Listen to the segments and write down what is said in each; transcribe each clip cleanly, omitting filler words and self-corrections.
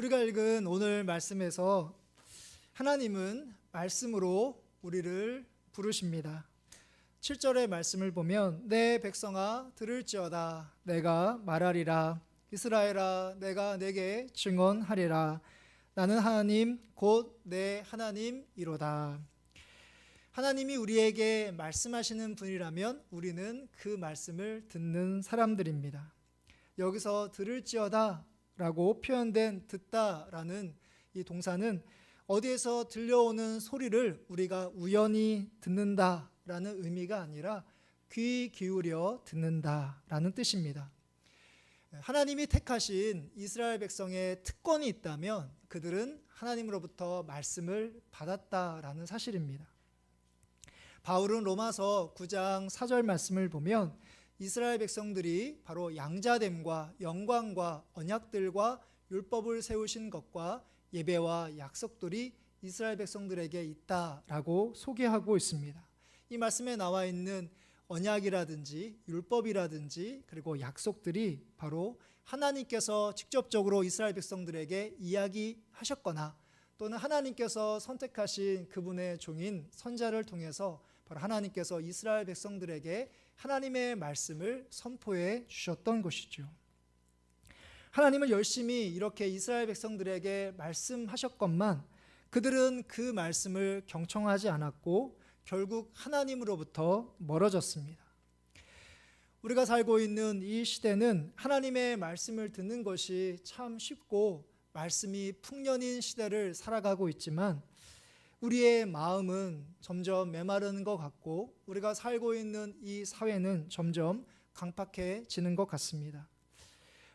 우리가 읽은 오늘 말씀에서 하나님은 말씀으로 우리를 부르십니다. 7절의 말씀을 보면 내 백성아 들을지어다 내가 말하리라 이스라엘아 내가 내게 증언하리라 나는 하나님 곧 내 하나님이로다. 하나님이 우리에게 말씀하시는 분이라면 우리는 그 말씀을 듣는 사람들입니다. 여기서 들을지어다 라고 표현된 듣다라는 이 동사는 어디에서 들려오는 소리를 우리가 우연히 듣는다라는 의미가 아니라 귀 기울여 듣는다라는 뜻입니다. 하나님이 택하신 이스라엘 백성의 특권이 있다면 그들은 하나님으로부터 말씀을 받았다라는 사실입니다. 바울은 로마서 9장 4절 말씀을 보면 이스라엘 백성들이 바로 양자됨과 영광과 언약들과 율법을 세우신 것과 예배와 약속들이 이스라엘 백성들에게 있다라고 소개하고 있습니다. 이 말씀에 나와 있는 언약이라든지 율법이라든지 그리고 약속들이 바로 하나님께서 직접적으로 이스라엘 백성들에게 이야기하셨거나 또는 하나님께서 선택하신 그분의 종인 선자를 통해서 바로 하나님께서 이스라엘 백성들에게 하나님의 말씀을 선포해 주셨던 것이죠. 하나님은 열심히 이렇게 이스라엘 백성들에게 말씀하셨건만 그들은 그 말씀을 경청하지 않았고 결국 하나님으로부터 멀어졌습니다. 우리가 살고 있는 이 시대는 하나님의 말씀을 듣는 것이 참 쉽고 말씀이 풍년인 시대를 살아가고 있지만 우리의 마음은 점점 메마르는 것 같고 우리가 살고 있는 이 사회는 점점 강팍해지는 것 같습니다.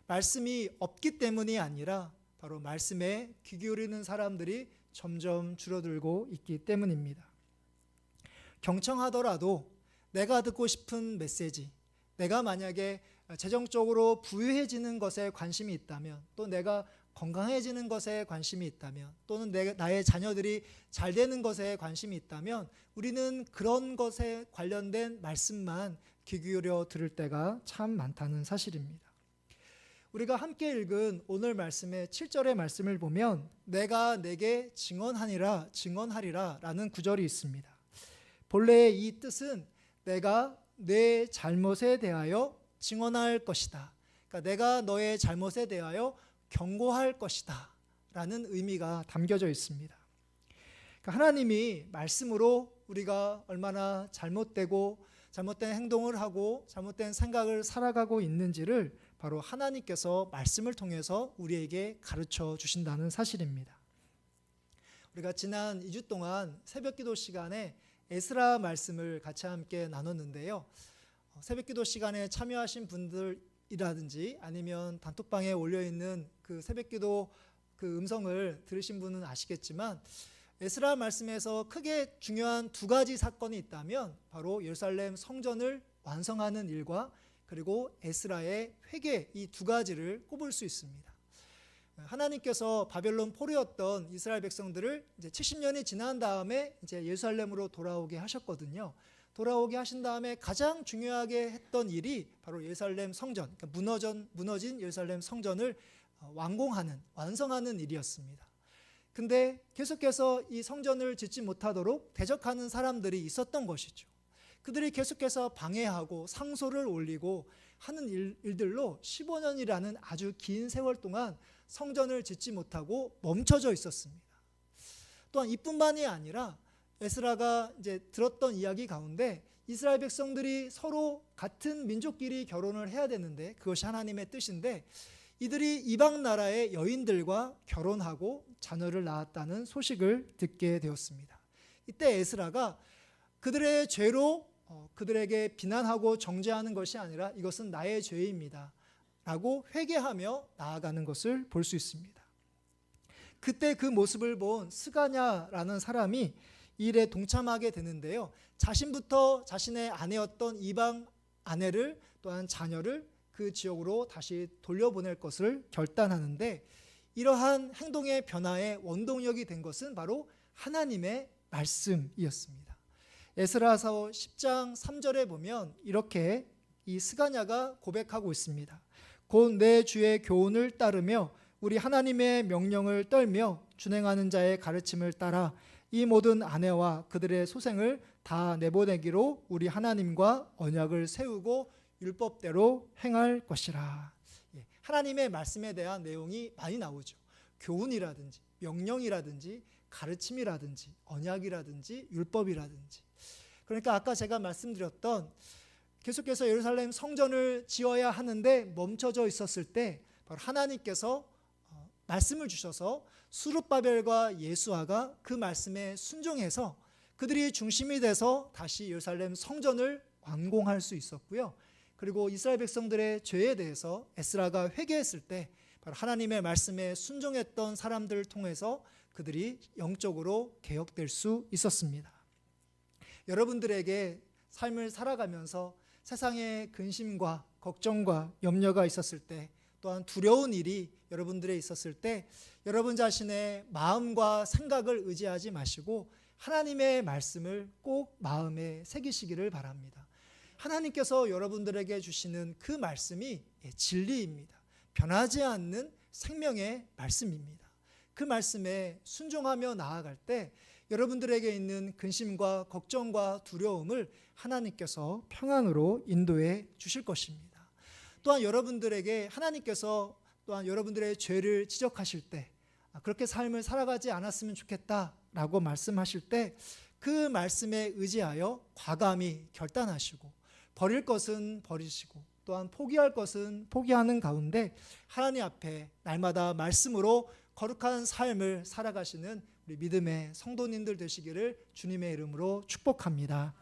말씀이 없기 때문이 아니라 바로 말씀에 귀 기울이는 사람들이 점점 줄어들고 있기 때문입니다. 경청하더라도 내가 듣고 싶은 메시지, 내가 만약에 재정적으로 부유해지는 것에 관심이 있다면 또 내가 건강해지는 것에 관심이 있다면 또는 나의 자녀들이 잘 되는 것에 관심이 있다면 우리는 그런 것에 관련된 말씀만 귀 기울여 들을 때가 참 많다는 사실입니다. 우리가 함께 읽은 오늘 말씀의 7절의 말씀을 보면 내가 내게 증언하리라 라는 구절이 있습니다. 본래의 이 뜻은 내가 내 잘못에 대하여 증언할 것이다. 그러니까 내가 너의 잘못에 대하여 경고할 것이다 라는 의미가 담겨져 있습니다. 그러니까 하나님이 말씀으로 우리가 얼마나 잘못된 행동을 하고 잘못된 생각을 살아가고 있는지를 바로 하나님께서 말씀을 통해서 우리에게 가르쳐 주신다는 사실입니다. 우리가 지난 2주 동안 새벽기도 시간에 에스라 말씀을 같이 함께 나눴는데요. 새벽기도 시간에 참여하신 분들이라든지 아니면 단톡방에 올려있는 그 새벽기도 그 음성을 들으신 분은 아시겠지만 에스라 말씀에서 크게 중요한 두 가지 사건이 있다면 바로 예루살렘 성전을 완성하는 일과 그리고 에스라의 회개 이 두 가지를 꼽을 수 있습니다. 하나님께서 바벨론 포로였던 이스라엘 백성들을 이제 70년이 지난 다음에 이제 예루살렘으로 돌아오게 하셨거든요. 돌아오게 하신 다음에 가장 중요하게 했던 일이 바로 예루살렘 성전, 그러니까 무너진 예루살렘 성전을 완성하는 일이었습니다. 근데 계속해서 이 성전을 짓지 못하도록 대적하는 사람들이 있었던 것이죠. 그들이 계속해서 방해하고 상소를 올리고 하는 일들로 15년이라는 아주 긴 세월 동안 성전을 짓지 못하고 멈춰져 있었습니다. 또한 이뿐만이 아니라 에스라가 이제 들었던 이야기 가운데 이스라엘 백성들이 서로 같은 민족끼리 결혼을 해야 되는데 그것이 하나님의 뜻인데 이들이 이방 나라의 여인들과 결혼하고 자녀를 낳았다는 소식을 듣게 되었습니다. 이때 에스라가 그들의 죄로 그들에게 비난하고 정죄하는 것이 아니라 이것은 나의 죄입니다 라고 회개하며 나아가는 것을 볼 수 있습니다. 그때 그 모습을 본 스가냐라는 사람이 일에 동참하게 되는데요. 자신부터 자신의 아내였던 이방 아내를 또한 자녀를 그 지역으로 다시 돌려보낼 것을 결단하는데 이러한 행동의 변화의 원동력이 된 것은 바로 하나님의 말씀이었습니다. 에스라서 10장 3절에 보면 이렇게 이 스가냐가 고백하고 있습니다. 곧 내 주의 교훈을 따르며 우리 하나님의 명령을 떨며 준행하는 자의 가르침을 따라 이 모든 아내와 그들의 소생을 다 내보내기로 우리 하나님과 언약을 세우고 율법대로 행할 것이라. 하나님의 말씀에 대한 내용이 많이 나오죠. 교훈이라든지 명령이라든지 가르침이라든지 언약이라든지 율법이라든지. 그러니까 아까 제가 말씀드렸던 계속해서 예루살렘 성전을 지어야 하는데 멈춰져 있었을 때 바로 하나님께서 말씀을 주셔서 수룹바벨과 예수아가 그 말씀에 순종해서 그들이 중심이 돼서 다시 예루살렘 성전을 완공할 수 있었고요. 그리고 이스라엘 백성들의 죄에 대해서 에스라가 회개했을 때 바로 하나님의 말씀에 순종했던 사람들을 통해서 그들이 영적으로 개혁될 수 있었습니다. 여러분들에게 삶을 살아가면서 세상에 근심과 걱정과 염려가 있었을 때, 또한 두려운 일이 여러분들에 있었을 때 여러분 자신의 마음과 생각을 의지하지 마시고 하나님의 말씀을 꼭 마음에 새기시기를 바랍니다. 하나님께서 여러분들에게 주시는 그 말씀이 진리입니다. 변하지 않는 생명의 말씀입니다. 그 말씀에 순종하며 나아갈 때 여러분들에게 있는 근심과 걱정과 두려움을 하나님께서 평안으로 인도해 주실 것입니다. 또한 여러분들에게 하나님께서 또한 여러분들의 죄를 지적하실 때 그렇게 삶을 살아가지 않았으면 좋겠다라고 말씀하실 때 그 말씀에 의지하여 과감히 결단하시고 버릴 것은 버리시고 또한 포기할 것은 포기하는 가운데 하나님 앞에 날마다 말씀으로 거룩한 삶을 살아가시는 우리 믿음의 성도님들 되시기를 주님의 이름으로 축복합니다.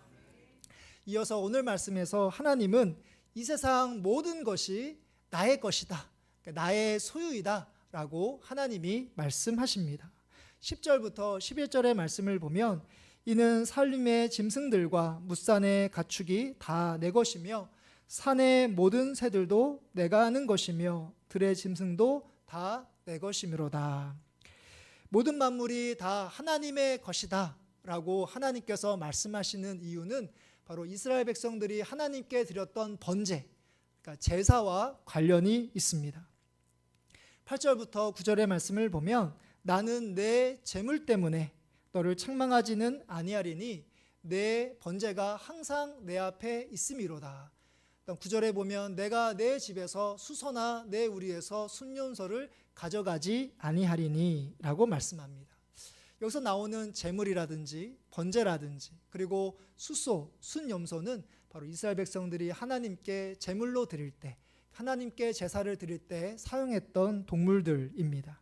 이어서 오늘 말씀에서 하나님은 이 세상 모든 것이 나의 것이다, 나의 소유이다 라고 하나님이 말씀하십니다. 10절부터 11절의 말씀을 보면 이는 산림의 짐승들과 뭇산의 가축이 다 내 것이며 산의 모든 새들도 내가 아는 것이며 들의 짐승도 다 내 것이므로다. 모든 만물이 다 하나님의 것이다 라고 하나님께서 말씀하시는 이유는 바로 이스라엘 백성들이 하나님께 드렸던 번제, 그러니까 제사와 관련이 있습니다. 8절부터 9절의 말씀을 보면 나는 내 재물 때문에 너를 책망하지는 아니하리니 내 번제가 항상 내 앞에 있음이로다. 9절에 보면 내가 내 집에서 수소나 내 우리에서 순염소를 가져가지 아니하리니 라고 말씀합니다. 여기서 나오는 제물이라든지 번제라든지 그리고 수소, 순염소는 바로 이스라엘 백성들이 하나님께 제물로 드릴 때, 하나님께 제사를 드릴 때 사용했던 동물들입니다.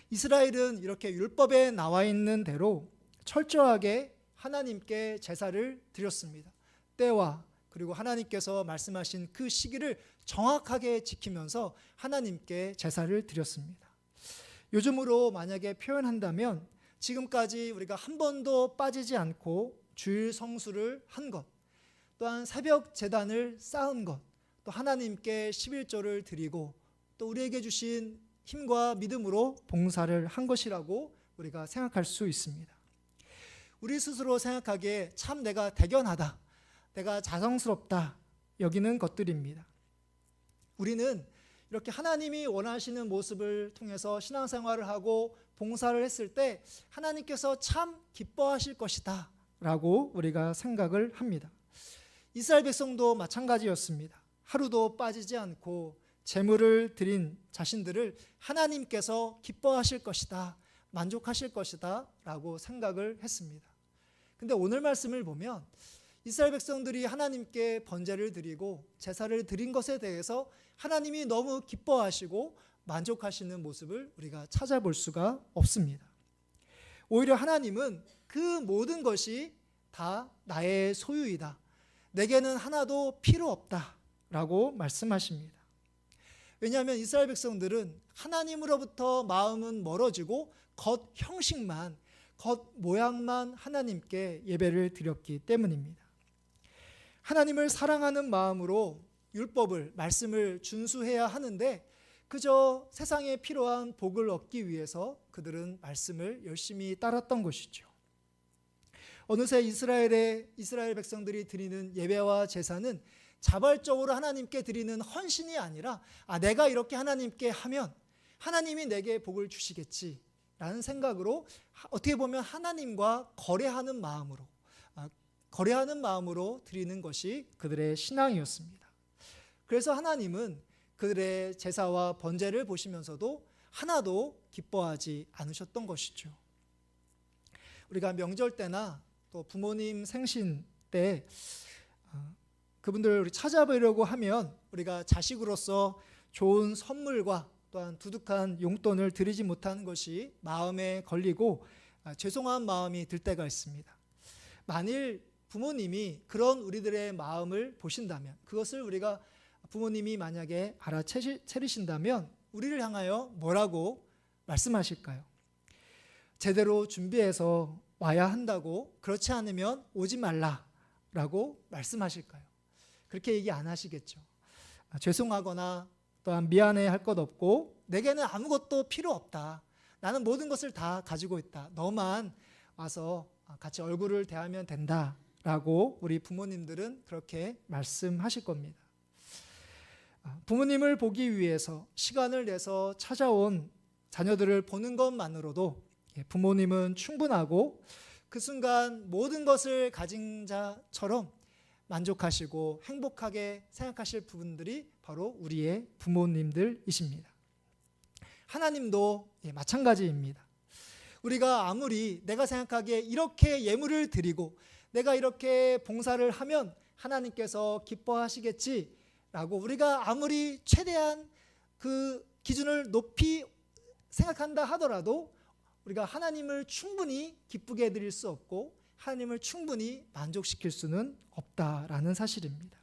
이스라엘은 이렇게 율법에 나와 있는 대로 철저하게 하나님께 제사를 드렸습니다. 때와 그리고 하나님께서 말씀하신 그 시기를 정확하게 지키면서 하나님께 제사를 드렸습니다. 요즘으로 만약에 표현한다면 지금까지 우리가 한 번도 빠지지 않고 주일 성수를 한 것, 또한 새벽 제단을 쌓은 것, 또 하나님께 11조를 드리고 또 우리에게 주신 힘과 믿음으로 봉사를 한 것이라고 우리가 생각할 수 있습니다. 우리 스스로 생각하기에 참 내가 대견하다, 내가 자성스럽다 여기는 것들입니다. 우리는 이렇게 하나님이 원하시는 모습을 통해서 신앙생활을 하고 봉사를 했을 때 하나님께서 참 기뻐하실 것이다 라고 우리가 생각을 합니다. 이스라엘 백성도 마찬가지였습니다. 하루도 빠지지 않고 제물을 드린 자신들을 하나님께서 기뻐하실 것이다, 만족하실 것이다 라고 생각을 했습니다. 근데 오늘 말씀을 보면 이스라엘 백성들이 하나님께 번제를 드리고 제사를 드린 것에 대해서 하나님이 너무 기뻐하시고 만족하시는 모습을 우리가 찾아볼 수가 없습니다. 오히려 하나님은 그 모든 것이 다 나의 소유이다, 내게는 하나도 필요 없다 라고 말씀하십니다. 왜냐하면 이스라엘 백성들은 하나님으로부터 마음은 멀어지고 겉 형식만, 겉 모양만 하나님께 예배를 드렸기 때문입니다. 하나님을 사랑하는 마음으로 율법을, 말씀을 준수해야 하는데 그저 세상에 필요한 복을 얻기 위해서 그들은 말씀을 열심히 따랐던 것이죠. 어느새 이스라엘 백성들이 드리는 예배와 제사는 자발적으로 하나님께 드리는 헌신이 아니라 내가 이렇게 하나님께 하면 하나님이 내게 복을 주시겠지라는 생각으로 어떻게 보면 하나님과 거래하는 마음으로 드리는 것이 그들의 신앙이었습니다. 그래서 하나님은 그들의 제사와 번제를 보시면서도 하나도 기뻐하지 않으셨던 것이죠. 우리가 명절 때나 또 부모님 생신 때 그분들 우리 찾아뵈려고 하면 우리가 자식으로서 좋은 선물과 또한 두둑한 용돈을 드리지 못하는 것이 마음에 걸리고 죄송한 마음이 들 때가 있습니다. 만일 부모님이 그런 우리들의 마음을 보신다면, 그것을 우리가 부모님이 만약에 알아채리신다면 우리를 향하여 뭐라고 말씀하실까요? 제대로 준비해서 와야 한다고, 그렇지 않으면 오지 말라라고 말씀하실까요? 그렇게 얘기 안 하시겠죠. 죄송하거나 또한 미안해 할 것 없고 내게는 아무것도 필요 없다. 나는 모든 것을 다 가지고 있다. 너만 와서 같이 얼굴을 대하면 된다라고 우리 부모님들은 그렇게 말씀하실 겁니다. 부모님을 보기 위해서 시간을 내서 찾아온 자녀들을 보는 것만으로도 부모님은 충분하고 그 순간 모든 것을 가진 자처럼 만족하시고 행복하게 생각하실 부분들이 바로 우리의 부모님들이십니다. 하나님도 마찬가지입니다. 우리가 아무리 내가 생각하기에 이렇게 예물을 드리고 내가 이렇게 봉사를 하면 하나님께서 기뻐하시겠지라고 우리가 아무리 최대한 그 기준을 높이 생각한다 하더라도 우리가 하나님을 충분히 기쁘게 해드릴 수 없고 하나님을 충분히 만족시킬 수는 없다라는 사실입니다.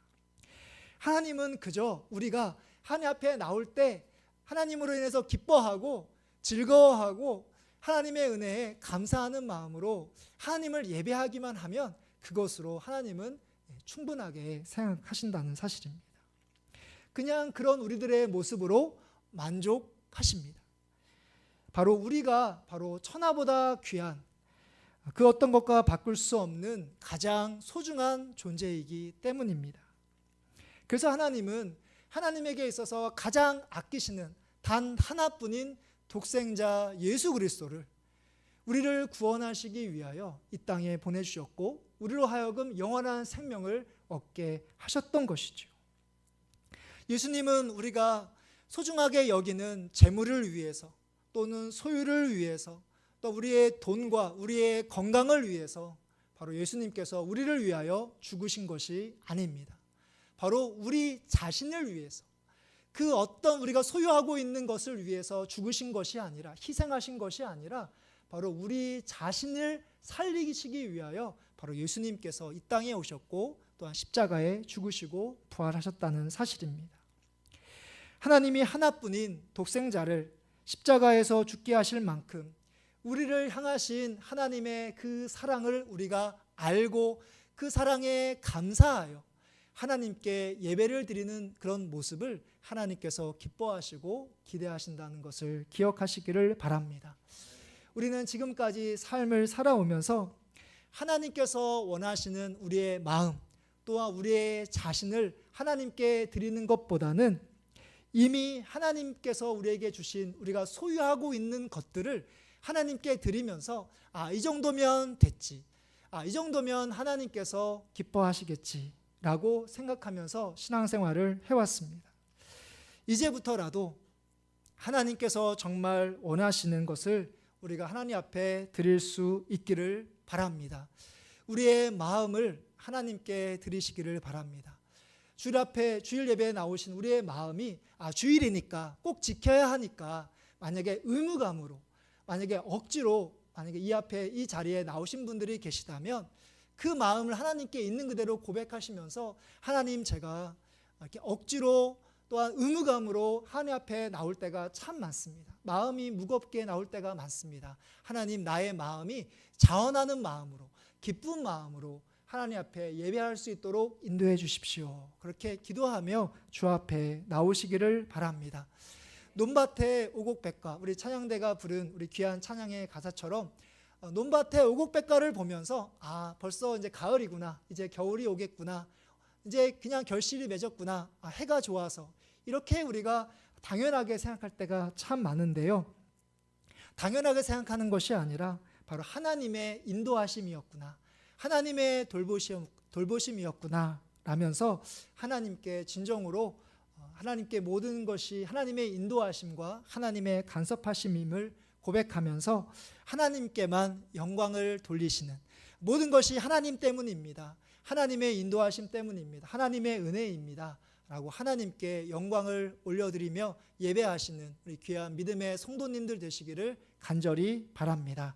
하나님은 그저 우리가 하나님 앞에 나올 때 하나님으로 인해서 기뻐하고 즐거워하고 하나님의 은혜에 감사하는 마음으로 하나님을 예배하기만 하면 그것으로 하나님은 충분하게 생각하신다는 사실입니다. 그냥 그런 우리들의 모습으로 만족하십니다. 바로 우리가 바로 천하보다 귀한 그 어떤 것과 바꿀 수 없는 가장 소중한 존재이기 때문입니다. 그래서 하나님은 하나님에게 있어서 가장 아끼시는 단 하나뿐인 독생자 예수 그리스도를 우리를 구원하시기 위하여 이 땅에 보내주셨고 우리로 하여금 영원한 생명을 얻게 하셨던 것이죠. 예수님은 우리가 소중하게 여기는 재물을 위해서 또는 소유를 위해서 또 우리의 돈과 우리의 건강을 위해서 바로 예수님께서 우리를 위하여 죽으신 것이 아닙니다. 바로 우리 자신을 위해서 그 어떤 우리가 소유하고 있는 것을 위해서 죽으신 것이 아니라 희생하신 것이 아니라 바로 우리 자신을 살리시기 위하여 바로 예수님께서 이 땅에 오셨고 또한 십자가에 죽으시고 부활하셨다는 사실입니다. 하나님이 하나뿐인 독생자를 십자가에서 죽게 하실 만큼 우리를 향하신 하나님의 그 사랑을 우리가 알고 그 사랑에 감사하여 하나님께 예배를 드리는 그런 모습을 하나님께서 기뻐하시고 기대하신다는 것을 기억하시기를 바랍니다. 우리는 지금까지 삶을 살아오면서 하나님께서 원하시는 우리의 마음 또한 우리의 자신을 하나님께 드리는 것보다는 이미 하나님께서 우리에게 주신 우리가 소유하고 있는 것들을 하나님께 드리면서 이 정도면 됐지, 이 정도면 하나님께서 기뻐하시겠지라고 생각하면서 신앙생활을 해왔습니다. 이제부터라도 하나님께서 정말 원하시는 것을 우리가 하나님 앞에 드릴 수 있기를 바랍니다. 우리의 마음을 하나님께 드리시기를 바랍니다. 주일 앞에 주일 예배에 나오신 우리의 마음이 주일이니까 꼭 지켜야 하니까 만약에 의무감으로 만약에 억지로 만약에 이 앞에 이 자리에 나오신 분들이 계시다면 그 마음을 하나님께 있는 그대로 고백하시면서 하나님 제가 이렇게 억지로 또한 의무감으로 하나님 앞에 나올 때가 참 많습니다. 마음이 무겁게 나올 때가 많습니다. 하나님 나의 마음이 자원하는 마음으로 기쁜 마음으로 하나님 앞에 예배할 수 있도록 인도해 주십시오. 그렇게 기도하며 주 앞에 나오시기를 바랍니다. 논밭의 오곡백과 우리 찬양대가 부른 우리 귀한 찬양의 가사처럼 논밭의 오곡백과를 보면서 벌써 이제 가을이구나, 이제 겨울이 오겠구나, 이제 그냥 결실이 맺었구나, 해가 좋아서 이렇게 우리가 당연하게 생각할 때가 참 많은데요. 당연하게 생각하는 것이 아니라 바로 하나님의 인도하심이었구나, 하나님의 돌보심이었구나 라면서 하나님께 진정으로 하나님께 모든 것이 하나님의 인도하심과 하나님의 간섭하심임을 고백하면서 하나님께만 영광을 돌리시는, 모든 것이 하나님 때문입니다, 하나님의 인도하심 때문입니다, 하나님의 은혜입니다 라고 하나님께 영광을 올려드리며 예배하시는 우리 귀한 믿음의 성도님들 되시기를 간절히 바랍니다.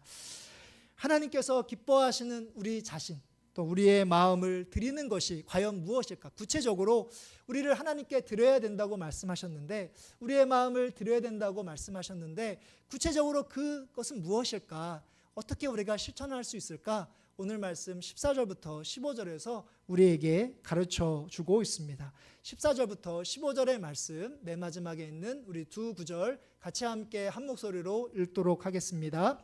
하나님께서 기뻐하시는 우리 자신, 또 우리의 마음을 드리는 것이 과연 무엇일까? 구체적으로 우리를 하나님께 드려야 된다고 말씀하셨는데, 우리의 마음을 드려야 된다고 말씀하셨는데 구체적으로 그것은 무엇일까? 어떻게 우리가 실천할 수 있을까? 오늘 말씀 14절부터 15절에서 우리에게 가르쳐 주고 있습니다. 14절부터 15절의 말씀, 맨 마지막에 있는 우리 두 구절 같이 함께 한 목소리로 읽도록 하겠습니다.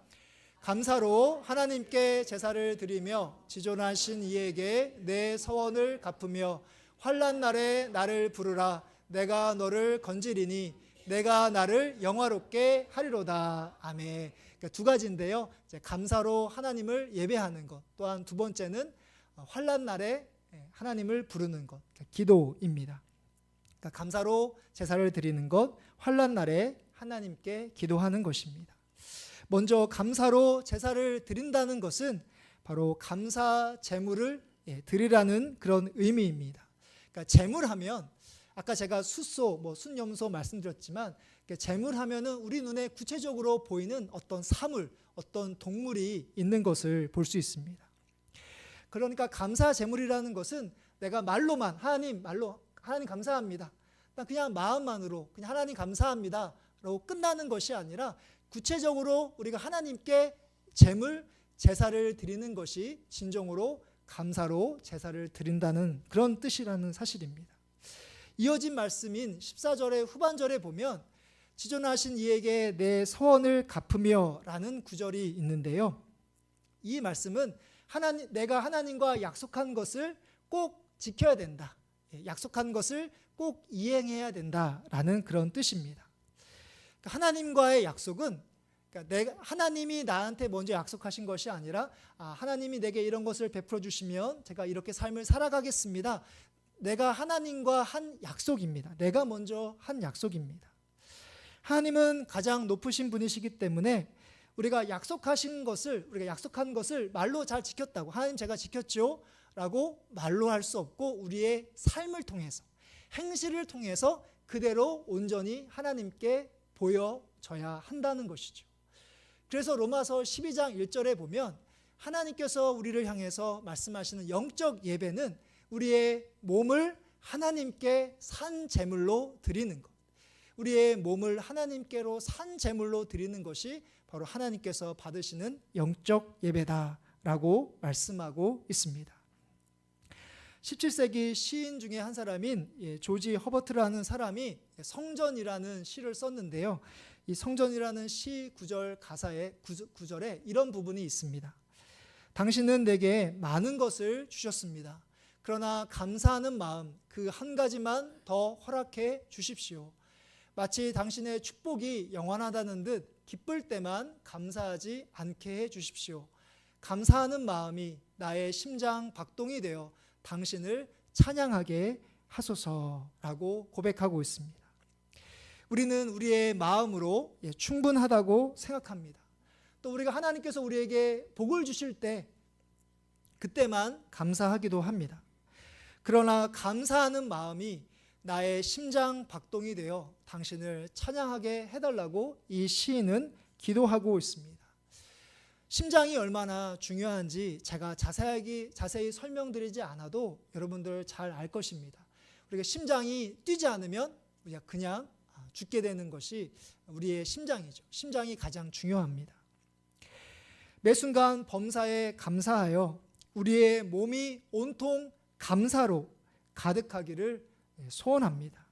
감사로 하나님께 제사를 드리며 지존하신 이에게 내 서원을 갚으며 환난 날에 나를 부르라. 내가 너를 건지리니 내가 나를 영화롭게 하리로다. 아멘. 그러니까 두 가지인데요. 이제 감사로 하나님을 예배하는 것, 또한 두 번째는 환난 날에 하나님을 부르는 것, 기도입니다. 그러니까 감사로 제사를 드리는 것, 환난 날에 하나님께 기도하는 것입니다. 먼저 감사로 제사를 드린다는 것은 바로 감사 제물을 드리라는 그런 의미입니다. 그러니까 제물하면 아까 제가 숫소, 순염소 말씀드렸지만 제물하면은 우리 눈에 구체적으로 보이는 어떤 사물, 어떤 동물이 있는 것을 볼 수 있습니다. 그러니까 감사 제물이라는 것은 내가 말로만 하나님 감사합니다, 그냥 마음만으로 그냥 하나님 감사합니다 라고 끝나는 것이 아니라 구체적으로 우리가 하나님께 제사를 드리는 것이 진정으로 감사로 제사를 드린다는 그런 뜻이라는 사실입니다. 이어진 말씀인 14절의 후반절에 보면 지존하신 이에게 내 서원을 갚으며 라는 구절이 있는데요. 이 말씀은 내가 하나님과 약속한 것을 꼭 지켜야 된다, 약속한 것을 꼭 이행해야 된다라는 그런 뜻입니다. 하나님과의 약속은 하나님이 나한테 먼저 약속하신 것이 아니라 하나님이 내게 이런 것을 베풀어 주시면 제가 이렇게 삶을 살아가겠습니다. 내가 하나님과 한 약속입니다. 내가 먼저 한 약속입니다. 하나님은 가장 높으신 분이시기 때문에 우리가 약속한 것을 말로 잘 지켰다고, 하나님 제가 지켰죠 라고 말로 할 수 없고 우리의 삶을 통해서, 행실을 통해서 그대로 온전히 하나님께 보여져야 한다는 것이죠. 그래서 로마서 12장 1절에 보면 하나님께서 우리를 향해서 말씀하시는 영적 예배는 우리의 몸을 하나님께 산 제물로 드리는 것, 우리의 몸을 하나님께로 산 제물로 드리는 것이 바로 하나님께서 받으시는 영적 예배다라고 말씀하고 있습니다. 17세기 시인 중에 한 사람인 조지 허버트라는 사람이 성전이라는 시를 썼는데요. 이 성전이라는 시 구절 가사의 구절에 이런 부분이 있습니다. 당신은 내게 많은 것을 주셨습니다. 그러나 감사하는 마음 그 한 가지만 더 허락해 주십시오. 마치 당신의 축복이 영원하다는 듯 기쁠 때만 감사하지 않게 해 주십시오. 감사하는 마음이 나의 심장 박동이 되어 당신을 찬양하게 하소서라고 고백하고 있습니다. 우리는 우리의 마음으로 충분하다고 생각합니다. 또 우리가 하나님께서 우리에게 복을 주실 때 그때만 감사하기도 합니다. 그러나 감사하는 마음이 나의 심장 박동이 되어 당신을 찬양하게 해달라고 이 시인은 기도하고 있습니다. 심장이 얼마나 중요한지 제가 자세히 설명드리지 않아도 여러분들 잘 알 것입니다. 우리가 심장이 뛰지 않으면 우리가 그냥 죽게 되는 것이 우리의 심장이죠. 심장이 가장 중요합니다. 매 순간 범사에 감사하여 우리의 몸이 온통 감사로 가득하기를 소원합니다.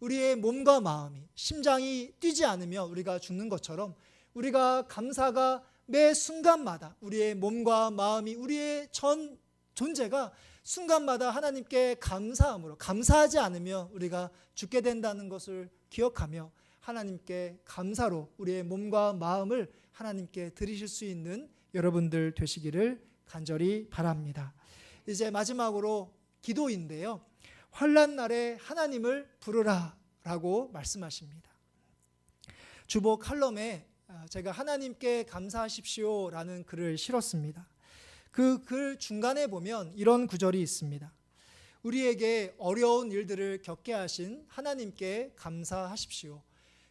우리의 몸과 마음이, 심장이 뛰지 않으면 우리가 죽는 것처럼 우리가 감사가 매 순간마다 우리의 몸과 마음이, 우리의 전 존재가 순간마다 하나님께 감사함으로, 감사하지 않으면 우리가 죽게 된다는 것을 기억하며 하나님께 감사로 우리의 몸과 마음을 하나님께 드리실 수 있는 여러분들 되시기를 간절히 바랍니다. 이제 마지막으로 기도인데요. 환난 날에 하나님을 부르라 라고 말씀하십니다. 주보 칼럼에 제가 하나님께 감사하십시오 라는 글을 실었습니다. 그 글 중간에 보면 이런 구절이 있습니다. 우리에게 어려운 일들을 겪게 하신 하나님께 감사하십시오.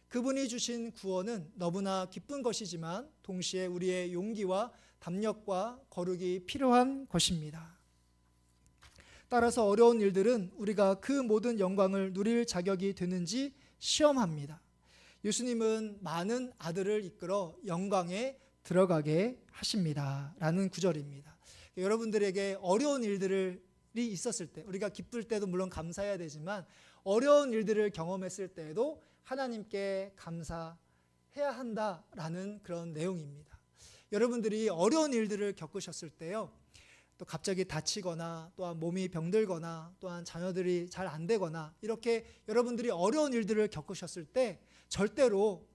그분이 주신 구원은 너무나 기쁜 것이지만 동시에 우리의 용기와 담력과 거룩이 필요한 것입니다. 따라서 어려운 일들은 우리가 그 모든 영광을 누릴 자격이 되는지 시험합니다. 예수님은 많은 아들을 이끌어 영광에 들어가게 하십니다 라는 구절입니다. 여러분들에게 어려운 일들이 있었을 때, 우리가 기쁠 때도 물론 감사해야 되지만 어려운 일들을 경험했을 때에도 하나님께 감사해야 한다라는 그런 내용입니다. 여러분들이 어려운 일들을 겪으셨을 때요, 또 갑자기 다치거나 또한 몸이 병들거나 또한 자녀들이 잘 안 되거나 이렇게 여러분들이 어려운 일들을 겪으셨을 때 절대로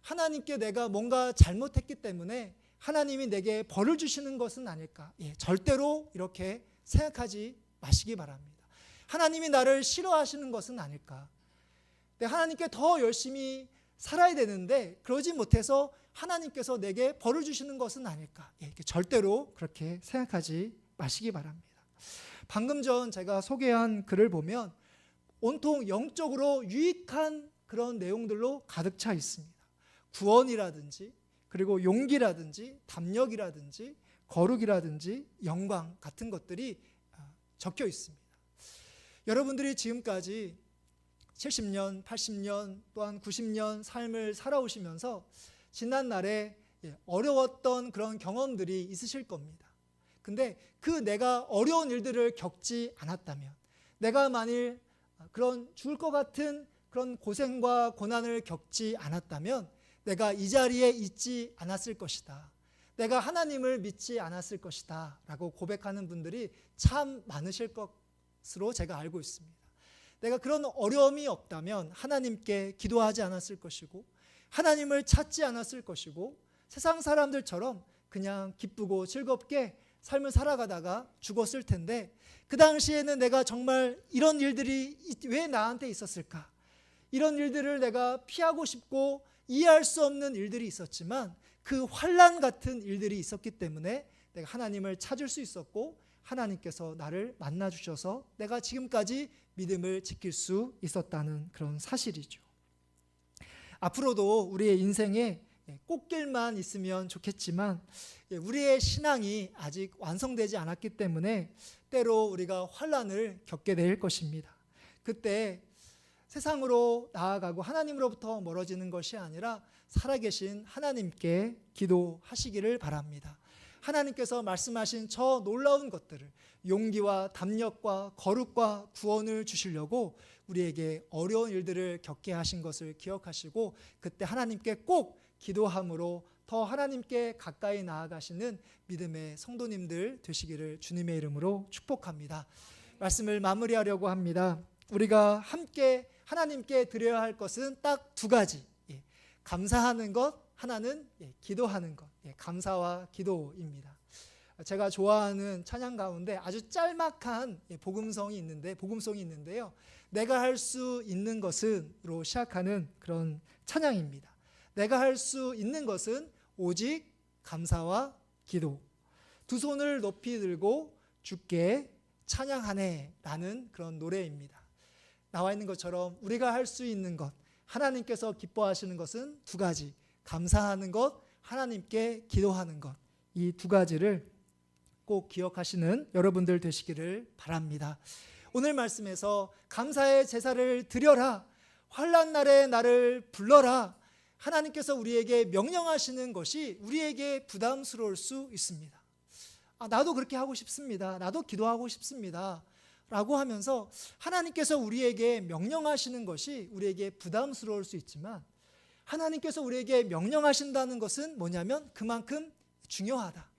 하나님께 내가 뭔가 잘못했기 때문에 하나님이 내게 벌을 주시는 것은 아닐까, 절대로 이렇게 생각하지 마시기 바랍니다. 하나님이 나를 싫어하시는 것은 아닐까, 하나님께 더 열심히 살아야 되는데 그러지 못해서 하나님께서 내게 벌을 주시는 것은 아닐까, 절대로 그렇게 생각하지 마시기 바랍니다. 방금 전 제가 소개한 글을 보면 온통 영적으로 유익한 그런 내용들로 가득 차 있습니다. 구원이라든지 그리고 용기라든지 담력이라든지 거룩이라든지 영광 같은 것들이 적혀 있습니다. 여러분들이 지금까지 70년, 80년 또한 90년 삶을 살아오시면서 지난날에 어려웠던 그런 경험들이 있으실 겁니다. 근데 그 내가 어려운 일들을 겪지 않았다면, 내가 만일 그런 죽을 것 같은 그런 고생과 고난을 겪지 않았다면 내가 이 자리에 있지 않았을 것이다, 내가 하나님을 믿지 않았을 것이다 라고 고백하는 분들이 참 많으실 것으로 제가 알고 있습니다. 내가 그런 어려움이 없다면 하나님께 기도하지 않았을 것이고 하나님을 찾지 않았을 것이고 세상 사람들처럼 그냥 기쁘고 즐겁게 삶을 살아가다가 죽었을 텐데, 그 당시에는 내가 정말 이런 일들이 왜 나한테 있었을까, 이런 일들을 내가 피하고 싶고 이해할 수 없는 일들이 있었지만 그 환난 같은 일들이 있었기 때문에 내가 하나님을 찾을 수 있었고 하나님께서 나를 만나 주셔서 내가 지금까지 믿음을 지킬 수 있었다는 그런 사실이죠. 앞으로도 우리의 인생에 꽃길만 있으면 좋겠지만 우리의 신앙이 아직 완성되지 않았기 때문에 때로 우리가 환난을 겪게 될 것입니다. 그때 세상으로 나아가고 하나님으로부터 멀어지는 것이 아니라 살아계신 하나님께 기도하시기를 바랍니다. 하나님께서 말씀하신 저 놀라운 것들을, 용기와 담력과 거룩과 구원을 주시려고 우리에게 어려운 일들을 겪게 하신 것을 기억하시고 그때 하나님께 꼭 기도함으로 더 하나님께 가까이 나아가시는 믿음의 성도님들 되시기를 주님의 이름으로 축복합니다. 말씀을 마무리하려고 합니다. 우리가 함께 하나님께 드려야 할 것은 딱 두 가지, 감사하는 것, 하나는 기도하는 것, 감사와 기도입니다. 제가 좋아하는 찬양 가운데 아주 짤막한 복음송이 있는데요, 내가 할 수 있는 것은로 시작하는 그런 찬양입니다. 내가 할 수 있는 것은 오직 감사와 기도, 두 손을 높이 들고 주께 찬양하네 라는 그런 노래입니다. 나와 있는 것처럼 우리가 할 수 있는 것, 하나님께서 기뻐하시는 것은 두 가지, 감사하는 것, 하나님께 기도하는 것, 이 두 가지를 꼭 기억하시는 여러분들 되시기를 바랍니다. 오늘 말씀에서 감사의 제사를 드려라, 환난 날에 나를 불러라, 하나님께서 우리에게 명령하시는 것이 우리에게 부담스러울 수 있습니다. 나도 그렇게 하고 싶습니다, 나도 기도하고 싶습니다 라고 하면서 하나님께서 우리에게 명령하시는 것이 우리에게 부담스러울 수 있지만, 하나님께서 우리에게 명령하신다는 것은 뭐냐면 그만큼 중요하다,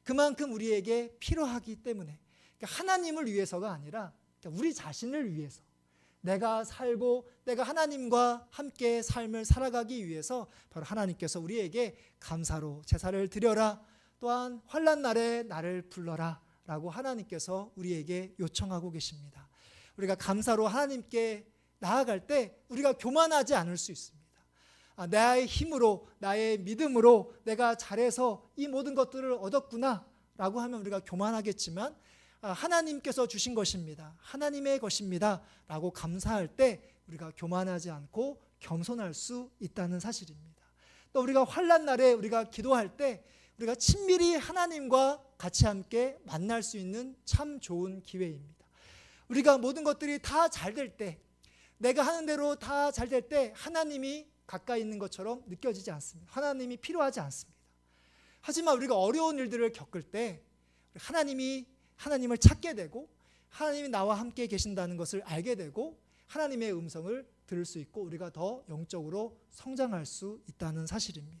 그만큼 우리에게 필요하기 때문에, 그러니까 하나님을 위해서가 아니라 우리 자신을 위해서, 내가 살고 내가 하나님과 함께 삶을 살아가기 위해서 바로 하나님께서 우리에게 감사로 제사를 드려라, 또한 환난 날에 나를 불러라 라고 하나님께서 우리에게 요청하고 계십니다. 우리가 감사로 하나님께 나아갈 때 우리가 교만하지 않을 수 있습니다. 나의 힘으로, 나의 믿음으로 내가 잘해서 이 모든 것들을 얻었구나 라고 하면 우리가 교만하겠지만, 하나님께서 주신 것입니다, 하나님의 것입니다 라고 감사할 때 우리가 교만하지 않고 겸손할 수 있다는 사실입니다. 또 우리가 환난 날에 우리가 기도할 때 우리가 친밀히 하나님과 같이 함께 만날 수 있는 참 좋은 기회입니다. 우리가 모든 것들이 다 잘 될 때, 내가 하는 대로 다 잘 될 때 하나님이 가까이 있는 것처럼 느껴지지 않습니다. 하나님이 필요하지 않습니다. 하지만 우리가 어려운 일들을 겪을 때 하나님을 찾게 되고 하나님이 나와 함께 계신다는 것을 알게 되고 하나님의 음성을 들을 수 있고 우리가 더 영적으로 성장할 수 있다는 사실입니다.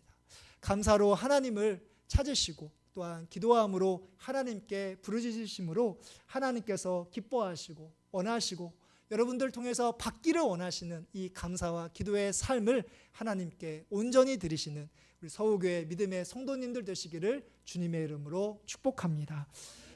감사로 하나님을 찾으시고 또한 기도함으로 하나님께 부르짖으심으로 하나님께서 기뻐하시고 원하시고 여러분들 통해서 받기를 원하시는 이 감사와 기도의 삶을 하나님께 온전히 드리시는 우리 서울교회 믿음의 성도님들 되시기를 주님의 이름으로 축복합니다.